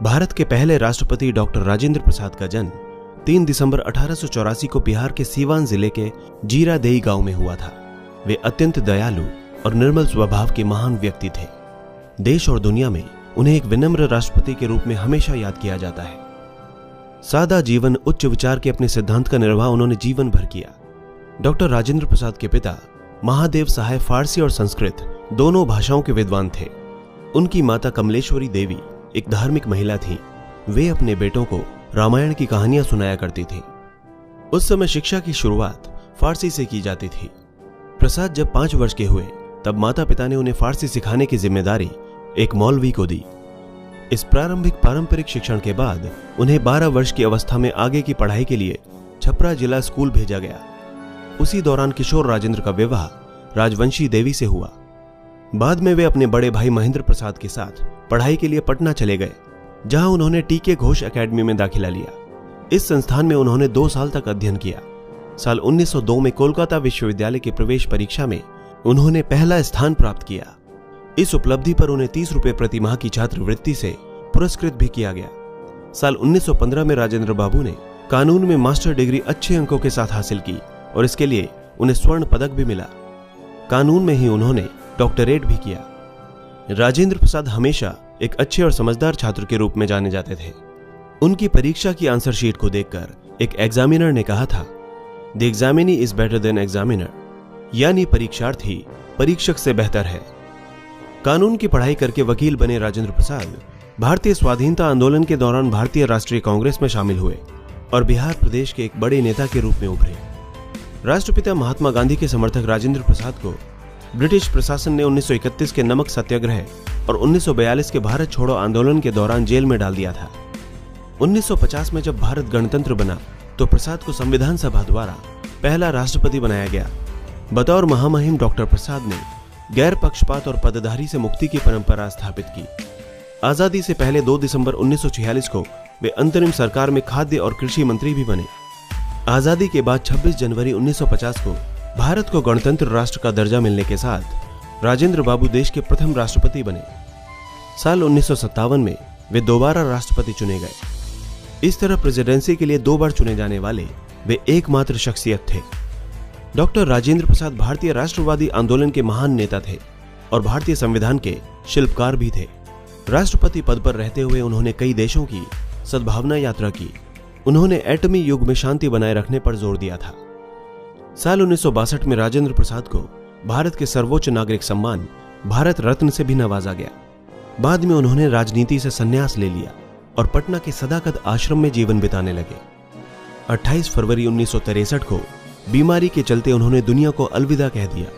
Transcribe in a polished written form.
भारत के पहले राष्ट्रपति डॉक्टर राजेंद्र प्रसाद का जन्म 3 दिसंबर 1884 को बिहार के सीवान जिले के जीरादेई गांव में हुआ था। वे अत्यंत दयालु और निर्मल स्वभाव के महान व्यक्ति थे। देश और दुनिया में उन्हें एक विनम्र राष्ट्रपति के रूप में हमेशा याद किया जाता है। सादा जीवन, उच्च विचार के अपने सिद्धांत का निर्वाह उन्होंने जीवन भर किया। डॉक्टर राजेंद्र प्रसाद के पिता महादेव सहाय फारसी और संस्कृत दोनों भाषाओं के विद्वान थे। उनकी माता कमलेश्वरी देवी एक धार्मिक महिला थीं। वे अपने बेटों को रामायण की कहानियां सुनाया करती थीं। उस समय शिक्षा की शुरुआत फारसी से की जाती थी। प्रसाद जब 5 वर्ष के हुए तब माता पिता ने उन्हें फारसी सिखाने की जिम्मेदारी एक मौलवी को दी। इस प्रारंभिक पारंपरिक शिक्षण के बाद उन्हें 12 वर्ष की अवस्था में आगे की पढ़ाई के लिए छपरा जिला स्कूल भेजा गया। उसी दौरान किशोर राजेंद्र का विवाह राजवंशी देवी से हुआ। बाद में वे अपने बड़े भाई महेंद्र प्रसाद के साथ पढ़ाई के लिए पटना चले गए, जहां उन्होंने टीके घोष एकेडमी में दाखिला लिया। इस संस्थान में उन्होंने 2 साल तक अध्ययन किया। साल 1902 में कोलकाता विश्वविद्यालय की प्रवेश परीक्षा में उन्होंने पहला स्थान प्राप्त किया। इस उपलब्धि पर उन्हें 30 रुपये प्रति माह की छात्रवृत्ति से पुरस्कृत भी किया गया। साल 1915 में राजेंद्र बाबू ने कानून में मास्टर डिग्री अच्छे अंकों के साथ हासिल की और इसके लिए उन्हें स्वर्ण पदक भी मिला। कानून में ही उन्होंने डॉक्टरेट भी किया। राजेंद्र प्रसाद हमेशा एक अच्छे और समझदार छात्र के रूप में जाने जाते थे। उनकी परीक्षा की आंसर शीट को देखकर एक एग्जामिनर ने कहा था, the examinee is better than examiner, यानी परीक्षार्थी परीक्षक से बेहतर है। कानून की पढ़ाई करके वकील बने राजेंद्र प्रसाद भारतीय स्वाधीनता आंदोलन के दौरान भारतीय राष्ट्रीय कांग्रेस में शामिल हुए और बिहार प्रदेश के एक बड़े नेता के रूप में उभरे। राष्ट्रपिता महात्मा गांधी के समर्थक राजेंद्र प्रसाद को ब्रिटिश प्रशासन ने 1931 के नमक सत्याग्रह और 1942 के भारत छोड़ो आंदोलन के दौरान जेल में डाल दिया था। 1950 में जब भारत गणतंत्र बना तो प्रसाद को संविधान सभा द्वारा पहला राष्ट्रपति बनाया गया। बतौर महामहिम डॉक्टर प्रसाद ने गैर पक्षपात और पदधारी से मुक्ति की परंपरा स्थापित की। आजादी से पहले 2 दिसंबर 1946 को वे अंतरिम सरकार में खाद्य और कृषि मंत्री भी बने। आजादी के बाद 26 जनवरी 1950 को भारत को गणतंत्र राष्ट्र का दर्जा मिलने के साथ राजेंद्र बाबू देश के प्रथम राष्ट्रपति बने। साल 1957 में वे दोबारा राष्ट्रपति चुने गए। इस तरह प्रेसिडेंसी के लिए 2 बार चुने जाने वाले वे एकमात्र शख्सियत थे। डॉक्टर राजेंद्र प्रसाद भारतीय राष्ट्रवादी आंदोलन के महान नेता थे और भारतीय संविधान के शिल्पकार भी थे। राष्ट्रपति पद पर रहते हुए उन्होंने कई देशों की सद्भावना यात्रा की। उन्होंने एटमी युग में शांति बनाए रखने पर जोर दिया था। साल 1962 में राजेंद्र प्रसाद को भारत के सर्वोच्च नागरिक सम्मान भारत रत्न से भी नवाजा गया। बाद में उन्होंने राजनीति से संन्यास ले लिया और पटना के सदाकत आश्रम में जीवन बिताने लगे। 28 फरवरी 1963 को बीमारी के चलते उन्होंने दुनिया को अलविदा कह दिया।